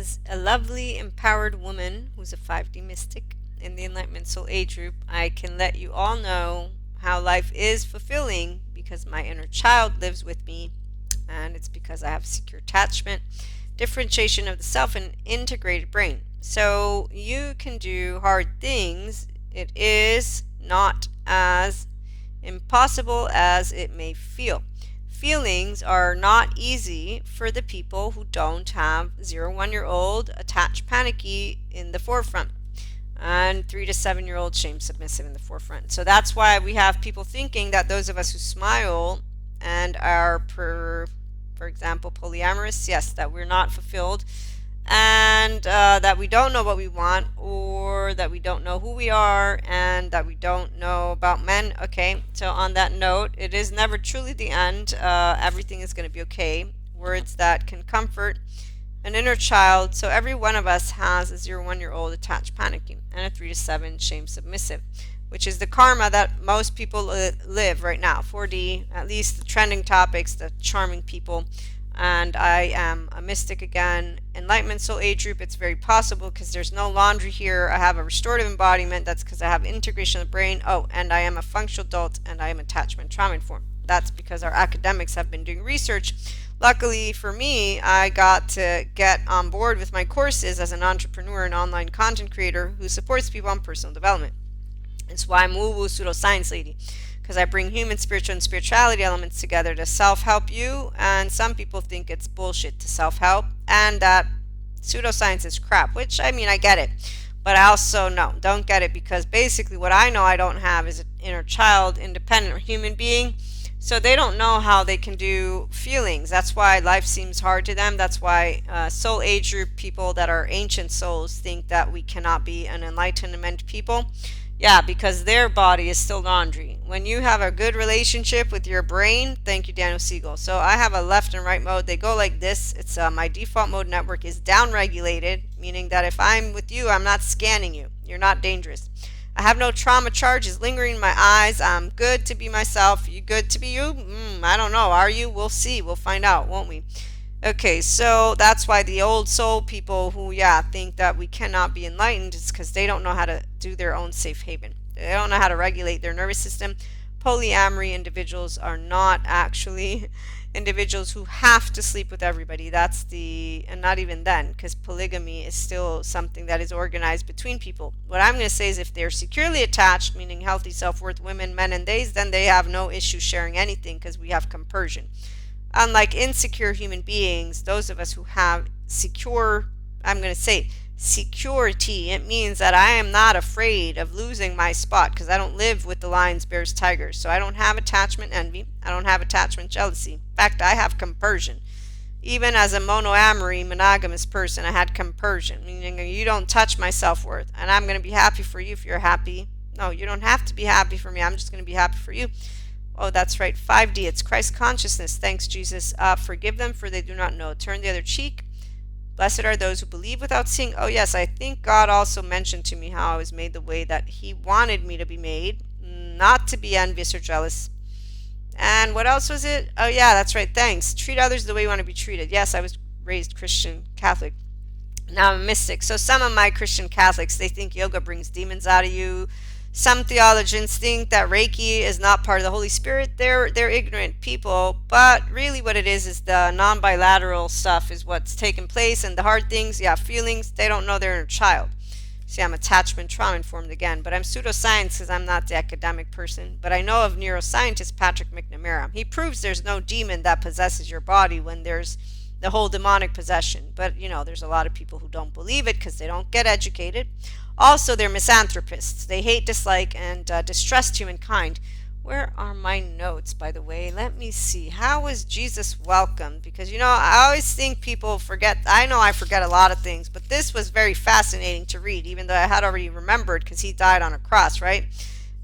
as a lovely, empowered woman who's a 5D mystic in the Enlightenment Soul Age group, I can let you all know how life is fulfilling because my inner child lives with me, and it's because I have secure attachment, differentiation of the self, and integrated brain. So you can do hard things. It is not as impossible as it may feel. Feelings are not easy for the people who don't have 0 1 year old attached panicky in the forefront and 3 to 7 year old shame submissive in the forefront. So that's why we have people thinking that those of us who smile and are, for example, polyamorous, yes, that we're not fulfilled, and that we don't know what we want, or that we don't know who we are, and that we don't know about men. Okay, so on that note, it is never truly the end. Everything is going to be okay. Words that can comfort an inner child. So every one of us has a 0 1 year old attached panicky and a 3 to 7 shame submissive, which is the karma that most people live right now. 4D, at least the trending topics, the charming people. And I am a mystic again. Enlightenment Soul Age group, it's very possible because there's no laundry here. I have a restorative embodiment. That's because I have integration of the brain. Oh, and I am a functional adult, and I am attachment trauma informed. That's because our academics have been doing research. Luckily for me, I got to get on board with my courses as an entrepreneur and online content creator who supports people on personal development. It's why I'm woo-woo pseudoscience lady, because I bring human, spiritual, and spirituality elements together to self-help you, and some people think it's bullshit to self-help, and that pseudoscience is crap, which, I mean, I get it, but I also don't get it, because basically what I know I don't have is an inner child, independent human being, so they don't know how they can do feelings. That's why life seems hard to them. That's why soul age group people that are ancient souls think that we cannot be an enlightenment people. Yeah, because their body is still laundry. When you have a good relationship with your brain, thank you, Daniel Siegel. So I have a left and right mode. They go like this. It's my default mode network is down regulated, meaning that if I'm with you, I'm not scanning you. You're not dangerous. I have no trauma charges lingering in my eyes. I'm good to be myself. You good to be you? I don't know. Are you? We'll see. We'll find out, won't we? Okay, so that's why the old soul people who, think that we cannot be enlightened is because they don't know how to do their own safe haven. They don't know how to regulate their nervous system. Polyamory individuals are not actually individuals who have to sleep with everybody. And not even then, because polygamy is still something that is organized between people. What I'm going to say is if they're securely attached, meaning healthy self-worth women, men, and theys, then they have no issue sharing anything because we have compersion. Unlike insecure human beings, those of us who have security, it means that I am not afraid of losing my spot because I don't live with the lions, bears, tigers. So I don't have attachment envy. I don't have attachment jealousy. In fact, I have compersion. Even as a monoamory, monogamous person, I had compersion, meaning you don't touch my self-worth. And I'm going to be happy for you if you're happy. No, you don't have to be happy for me. I'm just going to be happy for you. Oh, that's right. 5D. It's Christ consciousness. Thanks, Jesus. Forgive them, for they do not know. Turn the other cheek. Blessed are those who believe without seeing. Oh, yes. I think God also mentioned to me how I was made the way that He wanted me to be made, not to be envious or jealous. And what else was it? Oh, yeah, that's right. Thanks. Treat others the way you want to be treated. Yes, I was raised Christian Catholic. Now I'm a mystic. So some of my Christian Catholics, they think yoga brings demons out of you. Some theologians think that Reiki is not part of the Holy Spirit. They're ignorant people, but really what it is the non-bilateral stuff is what's taken place, and the hard things, feelings, they don't know they're inner child. See, I'm attachment trauma informed again, but I'm pseudoscience because I'm not the academic person, but I know of neuroscientist Patrick McNamara. He proves there's no demon that possesses your body when there's the whole demonic possession, but there's a lot of people who don't believe it because they don't get educated. Also, they're misanthropists. They hate, dislike, and distrust humankind. Where are my notes, by the way? Let me see. How was Jesus welcomed? Because, I always think people forget. I know I forget a lot of things, but this was very fascinating to read, even though I had already remembered because He died on a cross, right?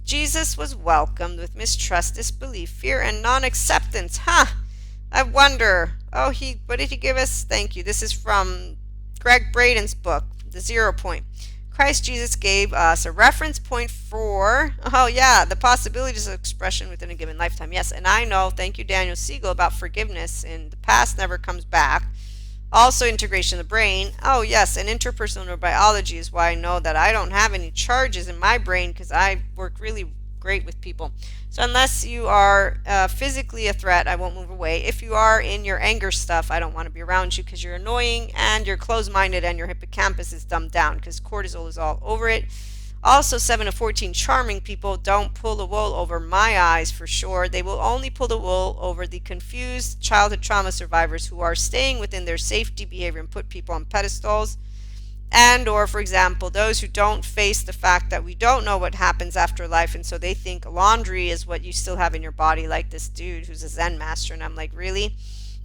Jesus was welcomed with mistrust, disbelief, fear, and non-acceptance. I wonder. Oh, what did He give us? Thank you. This is from Greg Braden's book, The 0 Point. Christ Jesus gave us a reference point for, the possibilities of expression within a given lifetime. Yes, and I know, thank you, Daniel Siegel, about forgiveness, and the past never comes back. Also, integration of the brain. Oh, yes, and interpersonal neurobiology is why I know that I don't have any charges in my brain because I work really great with people. So, unless you are physically a threat, I won't move away. If you are in your anger stuff, I don't want to be around you because you're annoying and you're closed minded and your hippocampus is dumbed down because cortisol is all over it. Also, 7 to 14 charming people don't pull the wool over my eyes for sure. They will only pull the wool over the confused childhood trauma survivors who are staying within their safety behavior and put people on pedestals. And or, for example, those who don't face the fact that we don't know what happens after life, and so they think laundry is what you still have in your body, like this dude who's a Zen master. And I'm like, really?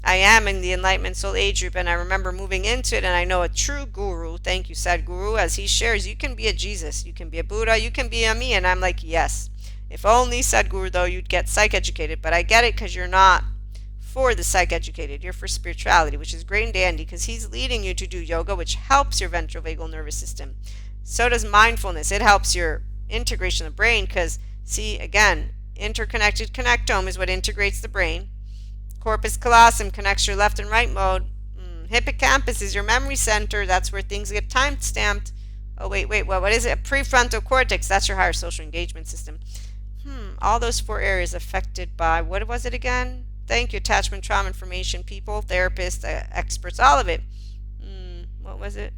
I am in the Enlightenment Soul Age group, and I remember moving into it, and I know a true guru, thank you, Sadhguru, as he shares, you can be a Jesus, you can be a Buddha, you can be a me, and I'm like, yes. If only, Sadhguru, though, you'd get psych-educated, but I get it because you're not for the psych-educated, you're for spirituality, which is great and dandy, because he's leading you to do yoga, which helps your ventral vagal nervous system. So does mindfulness. It helps your integration of the brain, because, see, again, interconnected connectome is what integrates the brain. Corpus callosum connects your left and right mode. Hippocampus is your memory center. That's where things get time stamped. Oh, wait, what is it? Prefrontal cortex. That's your higher social engagement system. All those 4 areas affected by, what was it again? Thank you, attachment, trauma, information, people, therapists, experts, all of it. What was it?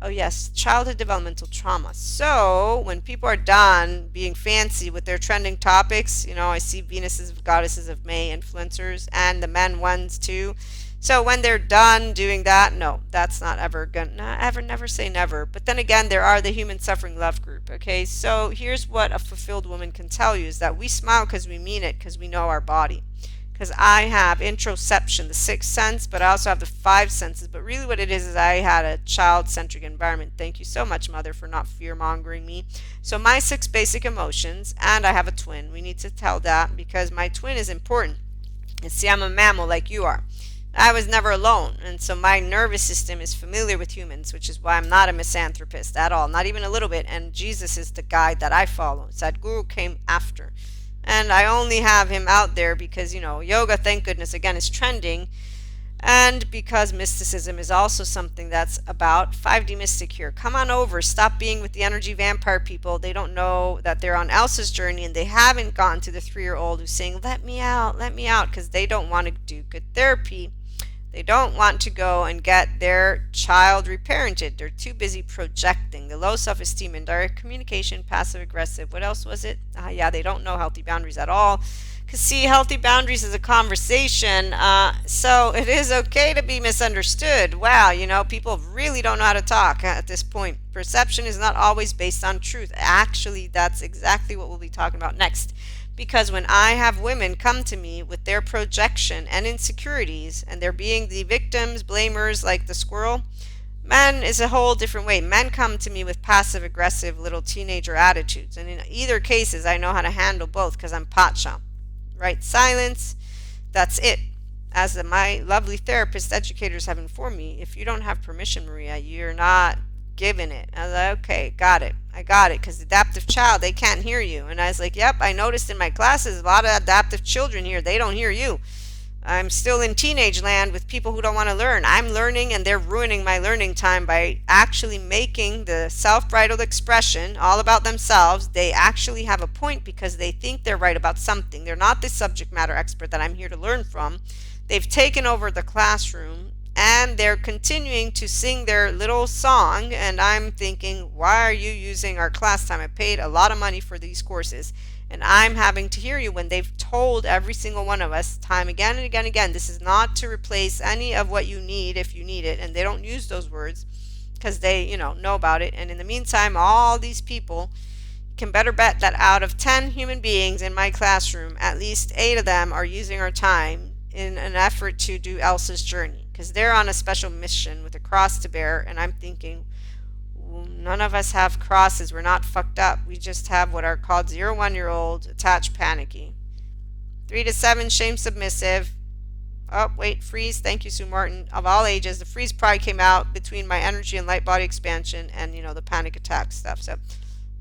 Oh, yes, childhood developmental trauma. So, when people are done being fancy with their trending topics, I see Venuses, Goddesses of May influencers, and the men ones too. So, when they're done doing that, no, that's not ever gonna, never say never. But then again, there are the human suffering love group, okay? So, here's what a fulfilled woman can tell you is that we smile because we mean it, because we know our body. Because I have interoception, the 6th sense, but I also have the 5 senses. But really what it is I had a child-centric environment. Thank you so much, Mother, for not fear-mongering me. So my 6 basic emotions, and I have a twin. We need to tell that because my twin is important. And see, I'm a mammal like you are. I was never alone, and so my nervous system is familiar with humans, which is why I'm not a misanthropist at all, not even a little bit. And Jesus is the guide that I follow. Sadhguru came after. And I only have him out there because, yoga, thank goodness, again, is trending. And because mysticism is also something that's about 5D mystic here. Come on over. Stop being with the energy vampire people. They don't know that they're on Elsa's journey and they haven't gotten to the 3-year-old who's saying, let me out, because they don't want to do good therapy. They don't want to go and get their child reparented. They're too busy projecting. The low self-esteem, indirect communication, passive-aggressive. What else was it? They don't know healthy boundaries at all. Because, see, healthy boundaries is a conversation. So it is okay to be misunderstood. Wow, people really don't know how to talk at this point. Perception is not always based on truth. Actually, that's exactly what we'll be talking about next. Because when I have women come to me with their projection and insecurities, and they're being the victims, blamers like the squirrel, men is a whole different way. Men come to me with passive-aggressive little teenager attitudes. And in either cases, I know how to handle both because I'm Pacha. Right? Silence, that's it. As my lovely therapist educators have informed me, if you don't have permission, Maria, you're not given it. I was like, okay, got it. I got it, because the adaptive child, they can't hear you. And I was like, yep, I noticed in my classes a lot of adaptive children here, they don't hear you. I'm still in teenage land with people who don't want to learn. I'm learning and they're ruining my learning time by actually making the self-bridled expression all about themselves. They actually have a point because they think they're right about something. They're not the subject matter expert that I'm here to learn from. They've taken over the classroom and they're continuing to sing their little song, and I'm thinking, why are you using our class time? I paid a lot of money for these courses, and I'm having to hear you when they've told every single one of us time again and again and again, this is not to replace any of what you need if you need it, and they don't use those words because they, know about it. And in the meantime, all these people can better bet that out of 10 human beings in my classroom, at least 8 of them are using our time in an effort to do Elsa's journey, because they're on a special mission with a cross to bear. And I'm thinking, none of us have crosses. We're not fucked up. We just have what are called 0-1-year-old attached panicky. 3 to 7 shame submissive. Oh, wait, freeze. Thank you, Sue Martin. Of all ages, the freeze probably came out between my energy and light body expansion and, the panic attack stuff. So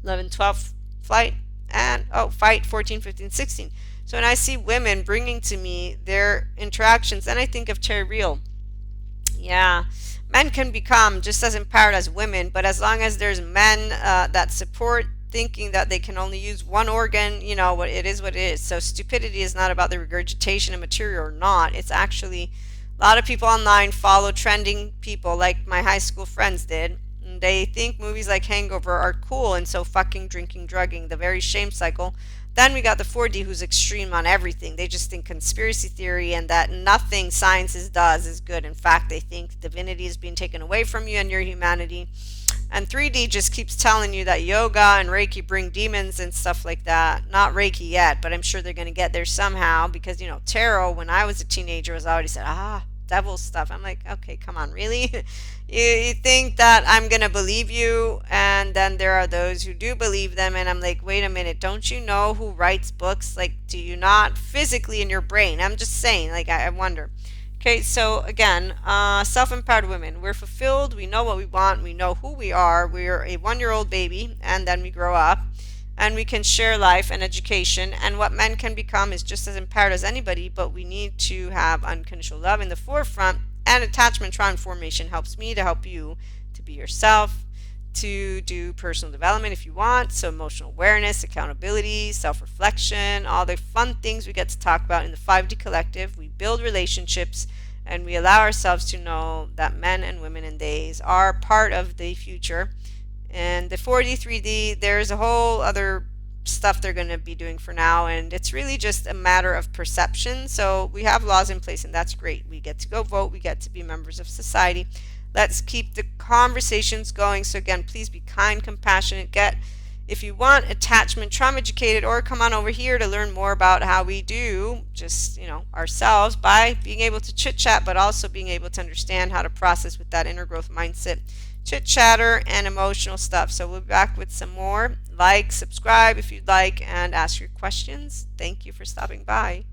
11, 12, flight, and, fight, 14, 15, 16. So when I see women bringing to me their interactions, then I think of Terry Real. Yeah, men can become just as empowered as women, but as long as there's men that support thinking that they can only use one organ, what it is, what it is. So stupidity is not about the regurgitation of material or not. It's actually a lot of people online follow trending people like my high school friends did. And they think movies like Hangover are cool, and so fucking, drinking, drugging, the very shame cycle. Then we got the 4D who's extreme on everything. They just think conspiracy theory and that nothing sciences does is good. In fact, they think divinity is being taken away from you and your humanity. And 3D just keeps telling you that yoga and Reiki bring demons and stuff like that. Not Reiki yet, but I'm sure they're going to get there somehow because, tarot, when I was a teenager, was already said, devil stuff. I'm like, okay, come on, really? you think that I'm going to believe you? And then there are those who do believe them. And I'm like, wait a minute, don't you know who writes books? Like, do you not physically in your brain? I'm just saying, like, I wonder. Okay, so again, self-empowered women. We're fulfilled. We know what we want. We know who we are. We're a 1-year-old baby, and then we grow up, and we can share life and education. And what men can become is just as empowered as anybody, but we need to have unconditional love in the forefront. And attachment trauma formation helps me to help you to be yourself, to do personal development if you want. So emotional awareness, accountability, self-reflection, all the fun things we get to talk about in the 5D collective. We build relationships and we allow ourselves to know that men and women and theys are part of the future. And the 4D, 3D, there's a whole other stuff they're going to be doing for now, and it's really just a matter of perception. So we have laws in place and that's great. We get to go vote, we get to be members of society. Let's keep the conversations going. So again, please be kind, compassionate. If you want, attachment trauma educated, or come on over here to learn more about how we do just, ourselves by being able to chit chat, but also being able to understand how to process with that inner growth mindset, chit chatter, and emotional stuff. So we'll be back with some more. Like, subscribe if you'd like, and ask your questions. Thank you for stopping by.